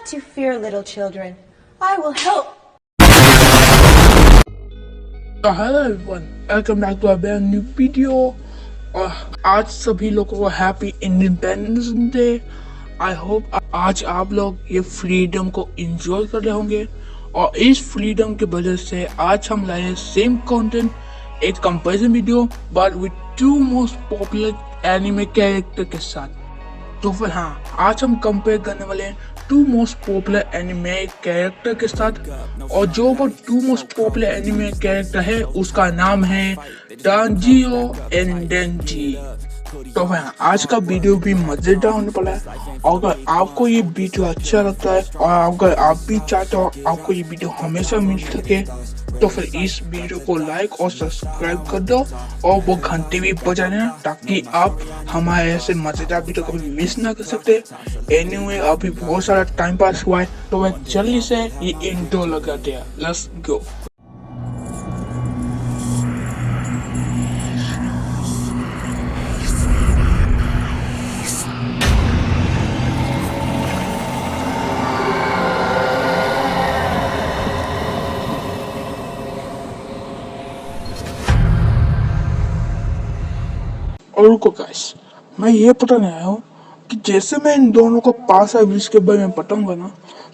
not to fear, little children. I will help. Hello everyone, welcome back to a brand new video. और आज सभी लोगों को happy Independence Day. I hope आज आप लोग ये फ्रीडम को एंजॉय कर रहे होंगे। और इस फ्रीडम की वजह से आज हम लाए सेम कंटेंट, एक comparison video but with two most popular anime character के साथ। तो फिर हाँ, आज हम कंपेयर करने वाले हैं two most popular anime character के साथ। और जो वो two most popular anime character है उसका नाम है टांजिरो एंड डेंजी। तो फिर आज का वीडियो भी मजेदार होने वाला है। और अगर आपको ये वीडियो अच्छा लगता है और अगर आप भी चाहते हो आपको ये वीडियो हमेशा मिल सके, तो फिर इस वीडियो को लाइक और सब्सक्राइब कर दो और वो घंटी भी बजा देना ताकि आप हमारे ऐसे मजेदार वीडियो कभी मिस ना कर सकते। एनीवे अभी बहुत सारा टाइम पास हुआ है, तो मैं जल्दी से ये इंट्रो लगाते हैं। Let's go. और रुको गाइस, मैं ये पता नहीं आया हूँ कि जैसे मैं इन दोनों को पास है इसके बारे में बताऊंगा ना,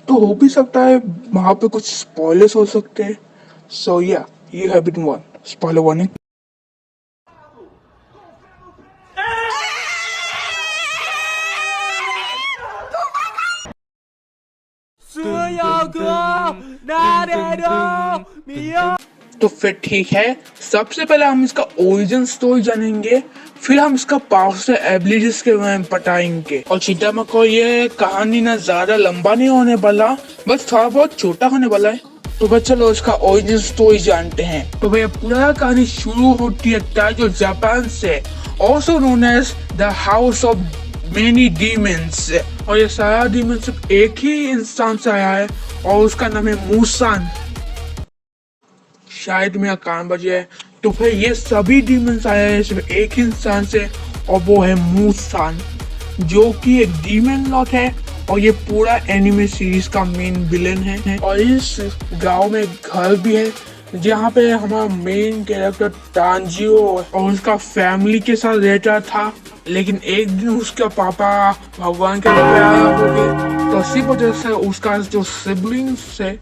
तो हो भी सकता है वहां पे कुछ स्पॉयलर्स हो सकते हैं। So yeah you have been वन स्पॉइलर वार्निंग। तो फिर ठीक है, सबसे पहले हम इसका ओरिजिन स्टोरी जानेंगे, फिर हम इसका पावर से एबिलिटीज के बारे में बताएंगे। और चिंता मत करो, ये कहानी ना ज्यादा लंबा नहीं होने वाला, बस थोड़ा बहुत छोटा होने वाला है। तो बस चलो इसका ओरिजिन स्टोरी जानते हैं। तो भैया पूरा कहानी शुरू होती है टाइजो जापान से, also known as the house of many demons. और ये सारा डीमन सिर्फ एक ही इंसान से आया है और उसका नाम है मूसान। शायद मेरा कान बजे है। तो फिर ये सभी डीमंस आए हैं सिर्फ एक ही इंसान से और वो है मूसान, जो कि एक डीमन लॉर्ड है और ये पूरा एनिमे सीरीज का मेन विलेन है। और इस गांव में घर भी है जहाँ पे हमारा मेन कैरेक्टर टांजिरो और उसका फैमिली के साथ रहता था। लेकिन एक दिन उसका पापा भगवान के रूप में आया हो गए, तो इसी वजह से उसका जो सिबलिंग्स है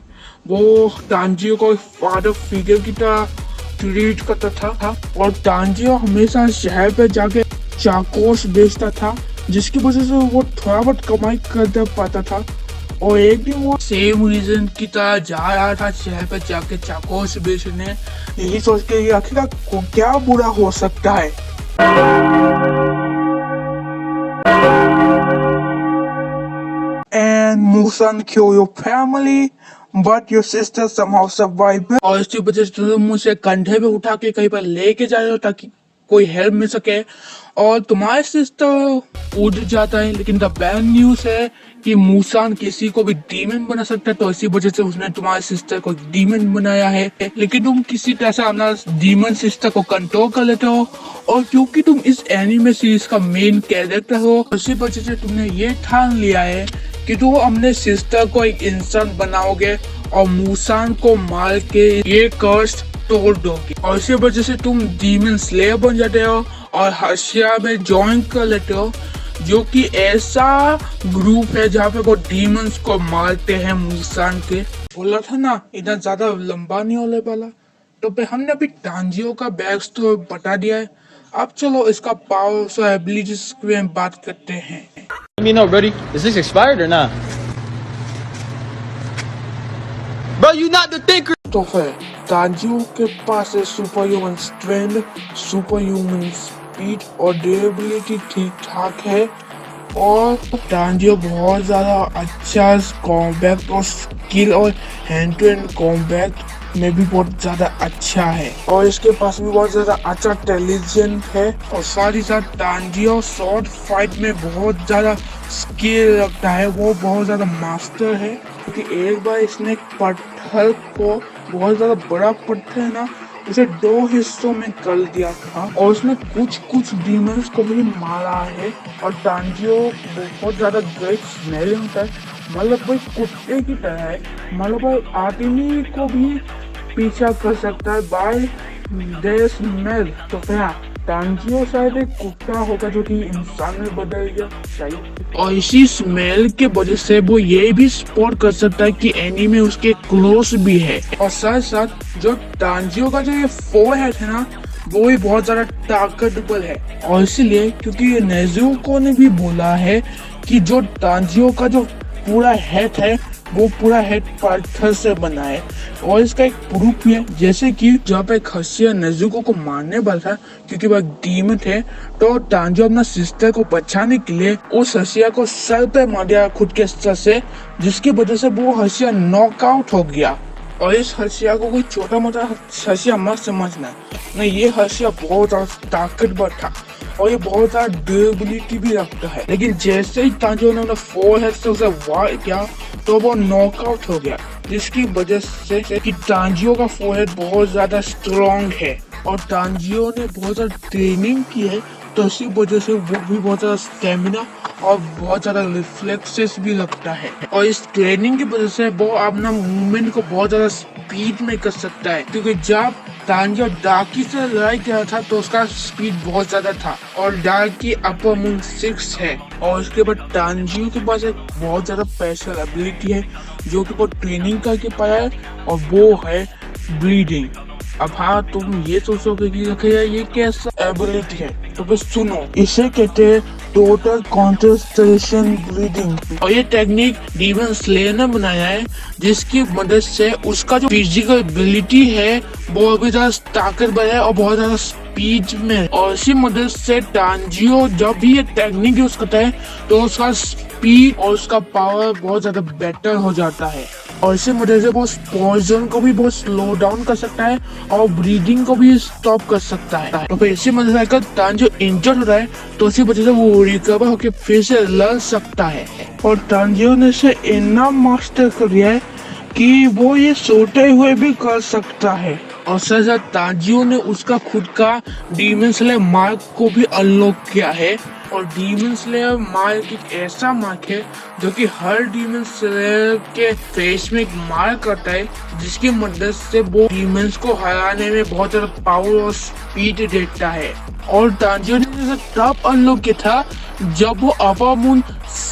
वो टांजिरो को फादर फिगर की तरह ट्रीट करता था। और टांजिरो हमेशा शहर पे जाके चाकोस बेचता था, जिसकी वजह से वो थोड़ा बहुत कमाई कर पाता था। और एक दिन वो सेम रीजन की तरह जा रहा था शहर पे जाके चाकोस बेचने, यही सोच के कि आखिर को क्या बुरा हो सकता है। And Musan kill your family, but your sister somehow survived। और इसी वजह से तुम उसे कंधे पे उठा के कहीं पर लेके जा रहे हो ताकि कोई हेल्प मिल सके, और तुम्हारे सिस्टर उड़ जाता है। लेकिन द बैड न्यूज है कि मूसान किसी को भी डीमन बना सकता है, तो इसी वजह से उसने तुम्हारे सिस्टर को डीमन बनाया है। लेकिन तुम किसी तरह से अपना डीमन सिस्टर को कंट्रोल कर लेते हो, और क्योंकि तुम इस एनिमे सीरीज का मेन कैरेक्टर हो, इसी वजह से तुमने ये ठान लिया है कि तुम अपने सिस्टर को एक इंसान बनाओगे और मूसान को मार के ये कर्स तोड़ दोगे। और इसी वजह से तुम डीमन स्लेयर बन जाते हो और हशिया में ज्वाइन कर लेते हो, जो कि ऐसा ग्रुप है जहाँ पे वो डीमंस को मारते हैं मूसान के। बोला था ना इतना ज्यादा लंबा नहीं होने वाला। तो फिर हमने अभी टांजिरो का बैक स्टोरी बता दिया है, अब चलो इसका पावर्स और एबिलिटीज के बारे में बात करते हैं। Let me know, buddy. Is this expired or not? Bro, you not the thinker. तो फिर टांजिरो के पास है super human strength, super human speed और ड्यूरेबिलिटी ठीक ठाक है। और टांजिरो बहुत ज्यादा अच्छा कॉम्बैट और स्किल और हैंड टू हैंड कॉम्बैट में भी बहुत ज्यादा अच्छा है। और इसके पास भी बहुत ज्यादा अच्छा इंटेलिजेंट है। और साथ ही साथ टांजिरो शॉर्ट फाइट में बहुत ज्यादा स्किल रखता है, वो बहुत ज्यादा मास्टर है। क्योंकि एक बार इसने पत्थर को, बहुत ज्यादा बड़ा पत्थर है ना, उसे 2 हिस्सों में कर दिया था और उसने कुछ डीमंस को भी मारा है। और तांजियो बहुत ज्यादा ग्रेट स्मेलिंग होता है, मतलब वो कुत्ते की तरह है, मतलब वो आदमी को भी पीछा कर सकता है बाय देयर स्मेल। तो क्या तांजियो शायद एक कुत्ता होगा जो कि इंसान में बदल गया शायद, और इसी स्मेल के वजह से वो ये भी स्पॉट कर सकता है कि एनीमे उसके क्लोज भी है। और साथ साथ जो तांजियो का जो ये फोरहेड है ना, वो भी बहुत ज्यादा ताकतवर है। और इसीलिए क्योंकि नेजुको ने भी बोला है कि जो तांजियो का जो पूरा हेड है वो पूरा हेड पत्थर से बना है। और इसका एक प्रूफ भी है, जैसे कि जब एक हसिया नेजुको को मारने वाला था क्योंकि वह डीमन थे, तो तांजियो अपना सिस्टर को बचाने के लिए उस हसिया को सर पे मार दिया खुद के सर से, जिसकी वजह से वो हसिया नॉकआउट हो गया। और इस हसिया को कोई छोटा मोटा हसिया मत समझना, नहीं, ये हसिया बहुत ज्यादा ताकतवर था और ये बहुत ज्यादा ड्यूरेबिलिटी भी रखता है। लेकिन जैसे ही तांजियो ने अपना फोरहेड से उसे वार किया तो वो नॉकआउट हो गया, जिसकी वजह से कि तांजियो का फोरहेड बहुत ज्यादा स्ट्रॉन्ग है और तांजियो ने बहुत ज्यादा ट्रेनिंग की है, तो इसी वजह से वो भी बहुत ज्यादा स्टेमिना और बहुत ज्यादा रिफ्लेक्सेस भी लगता है। और इस ट्रेनिंग की वजह से वो अपना मूवमेंट को बहुत ज्यादा स्पीड में कर सकता है, क्योंकि जब तांजियो डाकी से लड़ाई कर रहा था तो उसका स्पीड बहुत ज्यादा था और डाकी अपर मून 6 है। और उसके बाद तांजियो के पास एक बहुत ज्यादा स्पेशल एबिलिटी है जो कि वो ट्रेनिंग करके पाया है, और वो है ब्लीडिंग। अब हाँ, तुम ये सोचोगे कि ये कैसा एबिलिटी है, तो बस सुनो, इसे कहते हैं टोटल कंसंट्रेशन ब्लीडिंग। और ये टेक्निक डीमन स्लेयर ने बनाया है, जिसकी मदद से उसका जो फिजिकल एबिलिटी है वो अभी ज्यादा ताकतवर है और बहुत ज्यादा स्पीड में। और इसी मदद से तांजियो जब भी ये टेक्निक यूज करता है तो उसका स्पीड और उसका पावर बहुत ज्यादा बेटर हो जाता है। और इसी वजह से वो पॉइजन को भी बहुत स्लो डाउन कर सकता है और ब्रीदिंग को भी स्टॉप कर सकता है। तो फिर इसी वजह से अगर तांजियो इंजर्ड हो रहा है तो इसी वजह से वो रिकवर होकर फिर से लड़ सकता है। और तांजियो ने इसे इतना मास्टर कर लिया है कि वो ये सोते हुए भी कर सकता है। और साथ साथ तांजियो ने उसका खुद का डीमन स्लेयर मार्क को भी अनलॉक किया है। और डीमन स्लेयर मार्क एक ऐसा मार्क है जो कि हर डीमन स्लेयर के फेस में एक मार्क करता है, जिसकी मदद से वो डीमंस को हराने में बहुत ज्यादा पावर और स्पीड देता है। और तांजियो ने इसे तब अनलॉक किया था जब वो अपर मून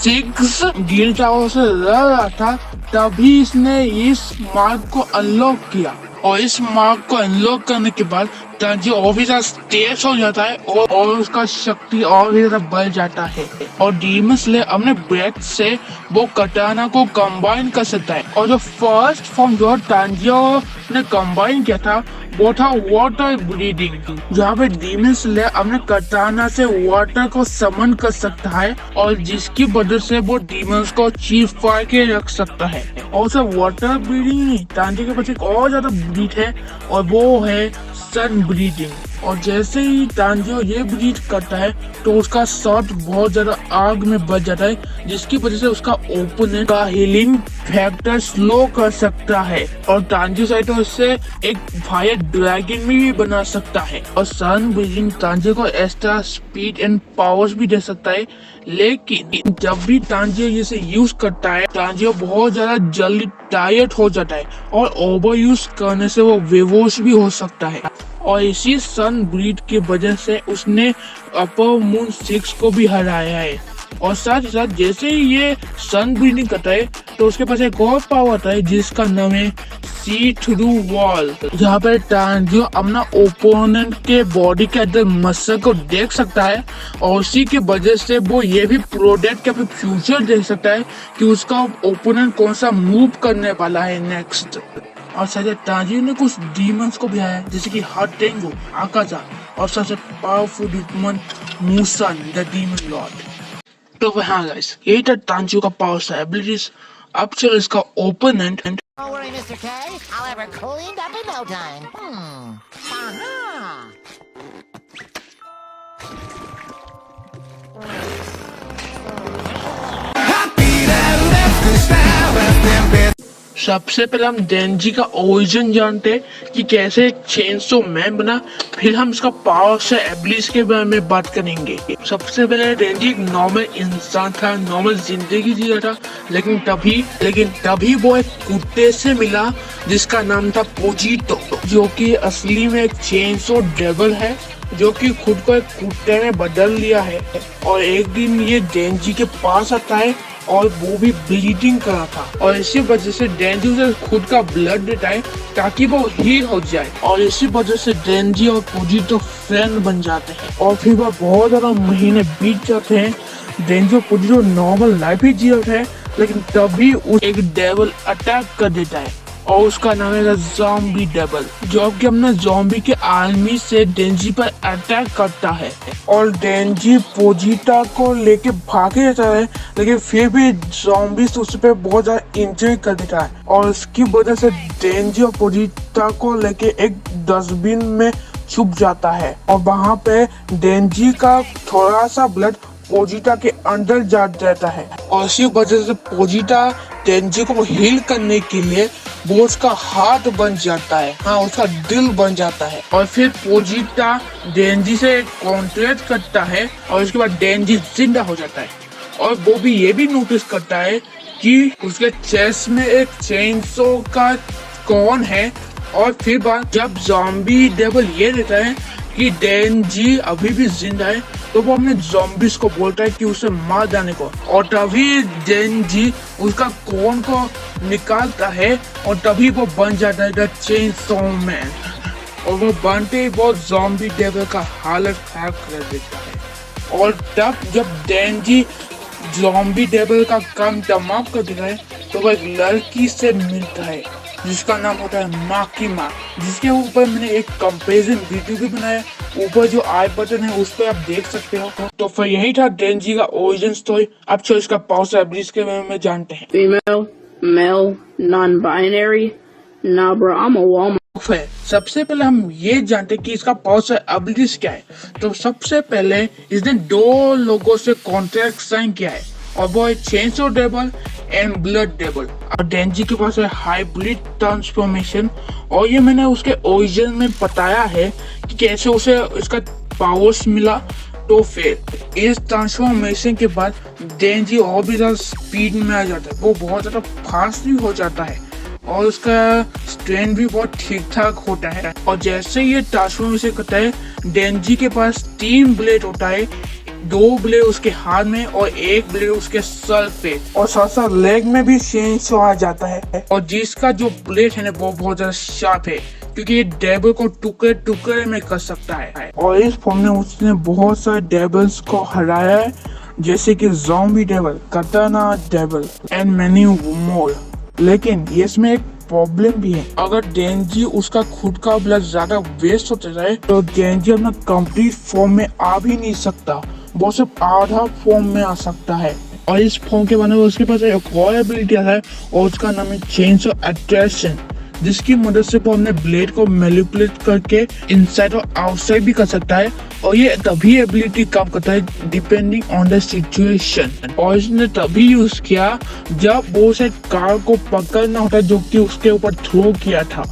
6 ग्रीन टावर से लड़ रहा था, तभी इसने इस मार्क को अनलॉक किया। और इस मार्क को अनलॉक करने के बाद तांजियो और भी ज्यादा तेज हो जाता है और उसका शक्ति और भी ज्यादा बढ़ जाता है। और डीमन स्लेयर अपने ब्रेथ से वो कटाना को कंबाइन कर सकता है। और जो फर्स्ट फॉर्म जो तांजियो ने कंबाइन किया था वो था वाटर ब्रीदिंग, जहाँ पे डीमन स्लेयर अपने कटाना से वाटर को समन कर सकता है और जिसकी वजह से वो डीमंस को चीफ फाड़ के रख सकता है। और सिर्फ वाटर ब्रीदिंग नहीं, तांजियो के पास एक और ज्यादा ब्रीथ है और वो है सन ब्रीदिंग। और जैसे ही तांजियो ये ब्रीथ करता है तो उसका शॉट बहुत ज्यादा आग में बढ़ जाता है, जिसकी वजह से उसका ओपोनेंट का हीलिंग फैक्टर स्लो कर सकता है। और तांजियो चाहे तो इससे एक फायर ड्रैगन भी बना सकता है। और सन ब्रीदिंग तांजियो को एक्स्ट्रा स्पीड एंड पावर्स भी दे सकता है, लेकिन जब भी तांजियो इसे यूज करता है तांजियो बहुत ज्यादा जल्दी टायर्ड हो जाता है और ओवर यूज करने से वो बेहोश भी हो सकता है। और इसी सन ब्रीड की वजह से उसने अपर मून 6 को भी हराया है। और साथ ही साथ जैसे ही ये सन ब्रीडिंग करता है तो उसके पास एक और पावर आता है जिसका नाम है सी थ्रू वॉल, जहाँ पर तांजियो अपना ओपोनेंट के बॉडी के अंदर मसल को देख सकता है और उसी की वजह से वो ये भी प्रोडेक्ट का फ्यूचर देख सकता है कि उसका ओपोनेंट कौन सा मूव करने वाला है नेक्स्ट। और साथ तांजियो ने कुछ डीमंस को भी आया जैसे कि हाटेंगो, आकाजा और सबसे पावरफुल डीमन मुसन द डीमन लॉर्ड। तो हाँ गाइस, यही था तांजियो का पावर से एबिलिटीज। अब चलो इसका opponent. Don't worry, Mr. K. I'll have her cleaned up in no time. Aha! सबसे पहले हम डेंजी का ओरिजिन जानते हैं कि कैसे एक चेनसो मैन बना, फिर हम इसका पावर से एबिलिटीज के बारे में बात करेंगे। सबसे पहले डेंजी एक नॉर्मल इंसान था, नॉर्मल जिंदगी जी रहा था, लेकिन तभी वो एक कुत्ते से मिला जिसका नाम था पोजीटो, जो कि असली में एक चेनसो डेविल है, जो कि खुद को एक कुत्ते में बदल लिया है। और एक दिन ये डेंजी के पास आता है और वो भी ब्लीडिंग कर रहा था, और इसी वजह से डेंजी उसे खुद का ब्लड देता है ताकि वो हील हो जाए। और इसी वजह से डेंजी और पोजीटो फ्रेंड बन जाते हैं। और फिर वह बहुत ज्यादा महीने बीत जाते हैं। डेंजी और पोजीटो नॉर्मल लाइफ ही जी रहे हैं, लेकिन तभी एक डेविल अटैक कर देता है और उसका नाम है ज़ॉम्बी डेविल, जो कि अपने ज़ॉम्बी के आर्मी से डेंजी पर अटैक करता है। और डेंजी पोजीटा को लेके भागे जाता है, लेकिन फिर भी ज़ॉम्बीज उस पर बहुत ज्यादा इंजरी कर देता है। और इसकी वजह से डेंजी और पोजीटा को लेके एक डस्टबिन में छुप जाता है, और वहाँ पे डेंजी का थोड़ा सा ब्लड पोजीटा के अंदर जा जाता है। और इसी वजह से पोजीटा डेंजी को हील करने के लिए वो उसका हार्ट बन जाता है, हाँ उसका दिल बन जाता है। और फिर पोजीटा डेंजी से एक कॉन्ट्रैक्ट करता है, और उसके बाद डेंजी जिंदा हो जाता है। और वो भी ये भी नोटिस करता है कि उसके चेस्ट में एक चेनसो का कॉन है। और फिर बाद जब ज़ॉम्बी डेविल ये देता है कि डेंजी अभी भी जिंदा है, तो वो अपने ज़ॉम्बीज को बोलता है कि उसे मार जाने को। और तभी डेंजी उसका कॉन को निकालता है, और तभी वो बन जाता है द चेनसो मैन। और वो बनते ही वो ज़ॉम्बी डेविल का हालत खराब कर देता है। और तब जब डेंजी ज़ॉम्बी डेविल का काम तमाम कर देता है, तो वो एक लड़की से मिलता है जिसका नाम होता है माकी माँ, जिसके ऊपर मैंने एक कंपैरिजन वीडियो भी बनाया। ऊपर जो आई बटन है उस पर आप देख सकते हो। तो फिर यही था डेंजी का ओरिजिन स्टोरी। अब चलो इसका पावर एबिलिटीज के बारे में जानते हैं। Female, male, non-binary. Nah, bro, I'm a Walmart. फिर सबसे पहले हम ये जानते हैं कि इसका पावर एबिलिटीज क्या है। तो सबसे पहले इसने दो लोगों से कॉन्ट्रैक्ट साइन किया है, और वो है chainsaw devil and blood devil. और डेंजी के पास है हाइब्रिड ट्रांसफॉर्मेशन, और ये मैंने उसके ओरिजिन में बताया है कि कैसे उसे इसका पावर्स मिला। तो फिर इस ट्रांसफॉर्मेशन के बाद डेंजी और भी ज्यादा स्पीड में आ जाता है, वो बहुत ज्यादा फास्ट भी हो जाता है, और उसका स्ट्रेंथ भी बहुत ठीक ठाक होता है। और जैसे ये ट्रांसफॉर्मेशन करता है, डेंजी के पास 3 ब्लेड होता है, 2 ब्लेड उसके हाथ में और 1 ब्लेड उसके सर पे, और साथ साथ लेग में भी चेनसो आ जाता है। और जिसका जो ब्लेड है ना वो बहुत ज्यादा शार्प है, क्योंकि ये डेविल को टुकड़े टुकड़े में कर सकता है। और इस फॉर्म में उसने बहुत सारे डेविल्स को हराया है, जैसे कि ज़ॉम्बी डेविल, कटाना डेविल एंड मेनी मोर। लेकिन इसमें एक प्रॉब्लम भी है, अगर डेंजी उसका खुद का ब्लड ज्यादा वेस्ट होता जाए तो डेंजी अपना कंप्लीट फॉर्म में आ भी नहीं सकता, वो सिर्फ आधा फॉर्म में आ सकता है। और इस फॉर्म के बाद उसके पास एक और एबिलिटी है, और उसका नाम है चेनसो अट्रैक्शन, जिसकी मदद से वो अपने ब्लेड को मैनिपुलेट करके इनसाइड और आउटसाइड भी कर सकता है। और ये तभी एबिलिटी काम करता है डिपेंडिंग ऑन द सिचुएशन। और इसने तभी यूज किया जब वो उसे कार को पकड़ना होता है जो कि उसके ऊपर थ्रो किया था।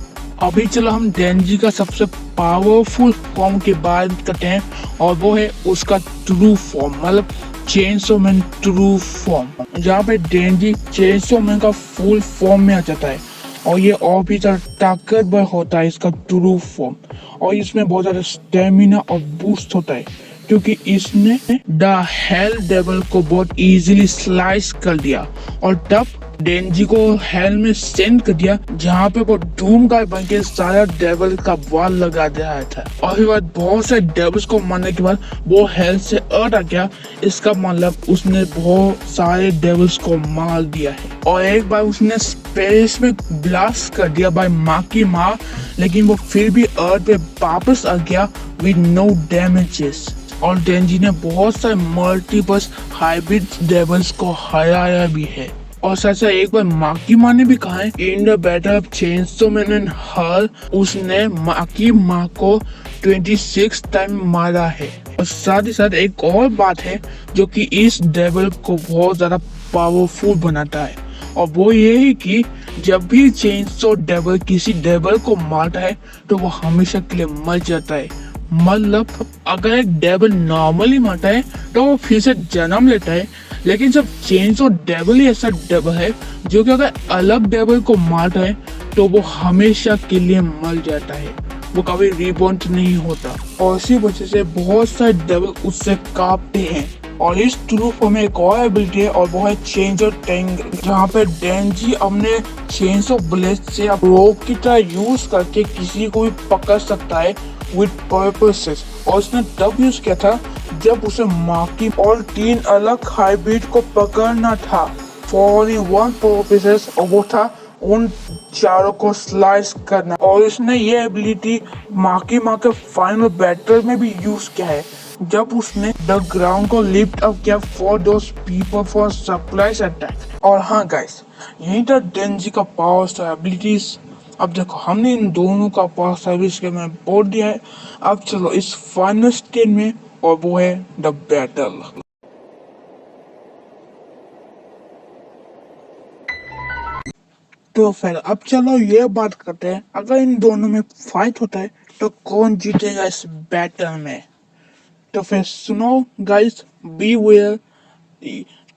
अभी चलो हम डेंजी का सबसे पावरफुल फॉर्म की बात करते हैं, और वो है उसका ट्रू फॉर्म, मतलब चेनसो मैन ट्रू फॉर्म, जहाँ पे डेंजी चेनसो मैन का फुल फॉर्म में आ जाता है। और ये और भी ज्यादा ताकतवर होता है इसका ट्रू फॉर्म, और इसमें बहुत ज्यादा स्टेमिना और बूस्ट होता है, क्योंकि इसने द हेल डेविल को बहुत इजीली स्लाइस कर दिया, और तब डेंजी को हेल में सेंड कर दिया, जहाँ पे वो डूम गाय बन के सारा डेविल का वार लगा दिया था। और फिर बाद बहुत से डेविल्स को मारने के बाद वो हेल से अर्थ आ गया, इसका मतलब उसने बहुत सारे डेविल्स को मार दिया है। और एक बार उसने स्पेस में ब्लास्ट कर दिया बाय माकी माँ, लेकिन वो फिर भी अर्थ पे वापस आ गया विद नो डैमेजेस। और डेंजी ने बहुत सारे मल्टीपल हाइब्रिड डेविल्स को हराया भी है। और साथ साथ एक बार माकी माँ ने भी कहा है in the battle of Chainsaw Man and her, उसने माकी माँ को 26 टाइम मारा है। और साथ ही साथ एक और बात है जो कि इस डेविल को बहुत ज्यादा पावरफुल बनाता है, और वो ये है कि जब भी चेनसो डेविल किसी डेविल को मारता है तो वो हमेशा के लिए मर जाता है। मतलब अगर एक डेविल नॉर्मली मरता है तो वो फिर से जन्म लेता है, लेकिन जब चेनसो डेविल ही ऐसा डेविल है जो कि अगर अलग डेविल को मारता है तो वो हमेशा के लिए मर जाता है, वो कभी रिबॉर्न नहीं होता। और इसी वजह से बहुत सारे डेविल उससे कांपते हैं। और इस ट्रू फॉर्म में एक और एबिलिटी है और वो है चेंज ऑफ टैंग, जहाँ पे डेंजी अपने चेंज ऑफ ब्लेड से रोप की तरह यूज करके किसी को भी पकड़ सकता है विद पर्पसेस। और उसने तब यूज किया था जब उसे माकी और 3 अलग हाइब्रिड को पकड़ना था फॉर वन पर्पसेस, और वो था उन चारों को स्लाइस करना। और उसने ये एबिलिटी माकी के फाइनल बैटल में भी यूज किया है जब उसने द ग्राउंड को लिफ्ट अप किया for those people for surprise attack. और हाँ गाइस, यही था डेंजी का पावर स्टार एबिलिटीज। अब देखो हमने इन दोनों का पावर सर्विस के में बोल दिया है। अब चलो इस फाइनल स्टेज में, और वो है द बैटल। तो फिर अब चलो ये बात करते हैं, अगर इन दोनों में फाइट होता है तो कौन जीतेगा इस बैटल में। तो फिर सुनो गाइस, बी वेयर,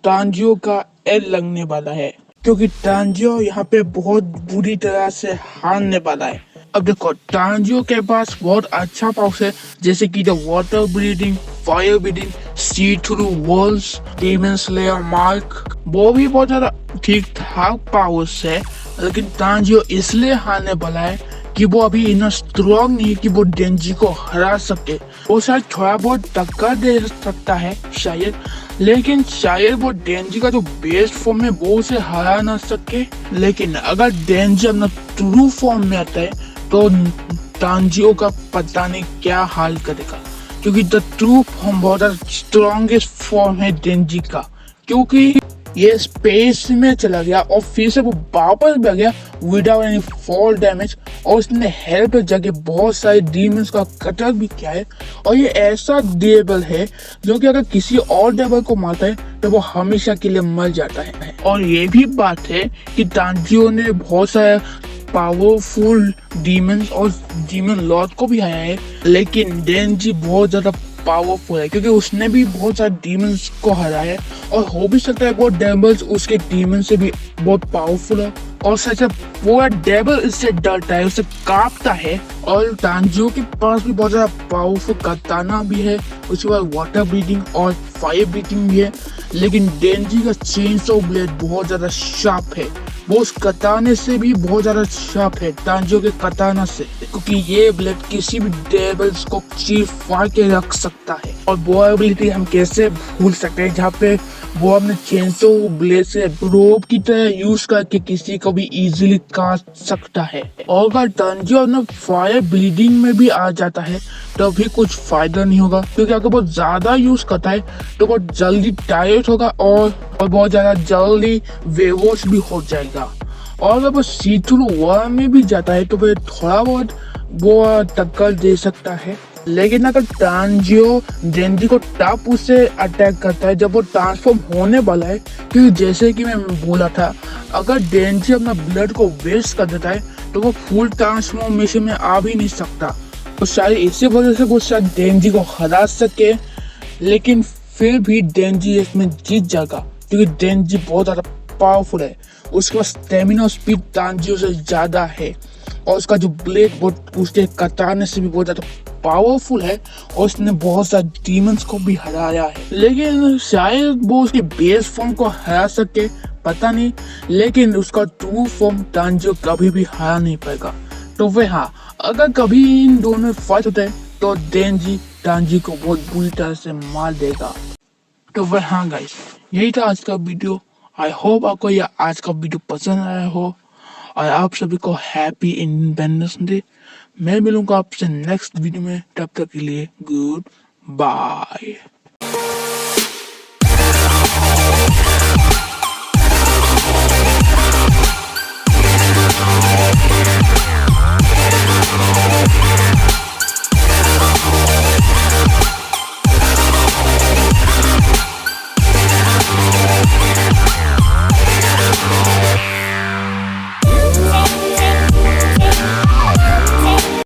टांजियो का एल लगने वाला है, क्योंकि टांजियो यहाँ पे बहुत बुरी तरह से हारने वाला है। अब देखो टांजियो के पास बहुत अच्छा पावर है, जैसे कि the water breathing, fire breathing, see through walls, demon slayer mark, वो भी बहुत ज्यादा ठीक ठाक पावर्स है। लेकिन टांजियो इसलिए हारने वाला है कि वो अभी इतना स्ट्रॉन्ग नहीं कि वो डेंजी को हरा सके। वो शायद थोड़ा बहुत टक्कर दे सकता है शायद, लेकिन शायद वो डेंजी का जो बेस्ट फॉर्म है वो उसे हरा ना सके। लेकिन अगर डेंजी अपना ट्रू फॉर्म में आता है तो टांजियो का पता नहीं क्या हाल करेगा, क्योंकि द ट्रू फॉर्म बहुत स्ट्रॉन्गेस्ट फॉर्म है डेंजी का। क्योंकि ये स्पेस में चला गया और फिर से वो वापस भी आ गया विदाउट एनी फॉल डैमेज, और उसने हेल्प जगह बहुत सारे डीमंस का कटर भी किया है। और ये ऐसा डेबल है जो कि अगर किसी और डेबल को मारता है तो वो हमेशा के लिए मर जाता है। और ये भी बात है कि टांजियो ने बहुत सारे पावरफुल डीमंस और डीमन लॉर्ड को भी आया है, लेकिन डेंजी बहुत ज्यादा पावरफुल है क्योंकि उसने भी बहुत सारे डीमंस को हराया है। और हो भी सकता है वो डेबल्स उसके डीमन से भी बहुत पावरफुल है, और सच पूरा डेबल इससे डरता है, उसे कांपता है। और टांजियो के पास भी बहुत ज्यादा पावरफुल कताना भी है, उसके बाद वाटर ब्रीडिंग और फायर ब्रीडिंग भी है। लेकिन डेंजी का चेंज ऑफ ब्लेड बहुत ज्यादा शार्प है, वो उस कताने से भी बहुत ज्यादा शार्प है टांजियो के कताना से, क्योंकि ये ब्लेड किसी भी डेबल्स को चीर फाड़ के रख सकता है। और वो एबिलिटी हम कैसे भूल सकते हैं जहाँ पे वो अपने चेंसो ब्लेड से रोप की तरह यूज करके किसी को भी इजीली काट सकता है। और अगर टांजियो अपना फायर ब्रीडिंग में भी आ जाता है तो भी कुछ फायदा नहीं होगा, क्योंकि अगर वो ज्यादा यूज करता है तो बहुत जल्दी टायर्ड होगा और बहुत ज्यादा जल्दी बेहोश भी हो जाएगा। और अगर वो सी थ्रू वॉल में भी जाता है तो फिर थोड़ा बहुत वो टक्कर दे सकता है। लेकिन अगर टांजियो डेंजी को टॉप उससे अटैक करता है जब वो ट्रांसफॉर्म होने वाला है, क्योंकि जैसे कि मैं बोला था अगर डेंजी अपना ब्लड को वेस्ट कर देता है तो वो फुल ट्रांसफॉर्मेशन में आ भी नहीं सकता। तो शायद इसी वजह से वो शायद डेंजी को हरा सके, लेकिन फिर भी डेंजी इसमें जीत जाएगा क्योंकि डेंजी बहुत ज्यादा पावरफुल है, उसके पास स्टेमिना और स्पीड टांजियो से ज्यादा है, और उसका जो ब्लेड बहुत उसके कतारने से भी बहुत ज्यादा पावरफुल है, और उसने बहुत सारे डीमंस को भी हराया है। लेकिन शायद वो उसके बेस फॉर्म को हरा सके, पता नहीं, लेकिन उसका ट्रू फॉर्म टांजियो कभी भी हरा नहीं पाएगा। तो वे हाँ, अगर कभी इन दोनों में फाइट होता है तो डेंजी टांजी को बहुत बुरी तरह से मार देगा। तो वे हाँ गाइस, यही था आज का वीडियो। आई होप आपको यह आज का वीडियो पसंद आया हो, और आप सभी को हैप्पी इंडिपेंडेंस डे। मैं मिलूंगा आपसे नेक्स्ट वीडियो में, तब तक के लिए गुड बाय।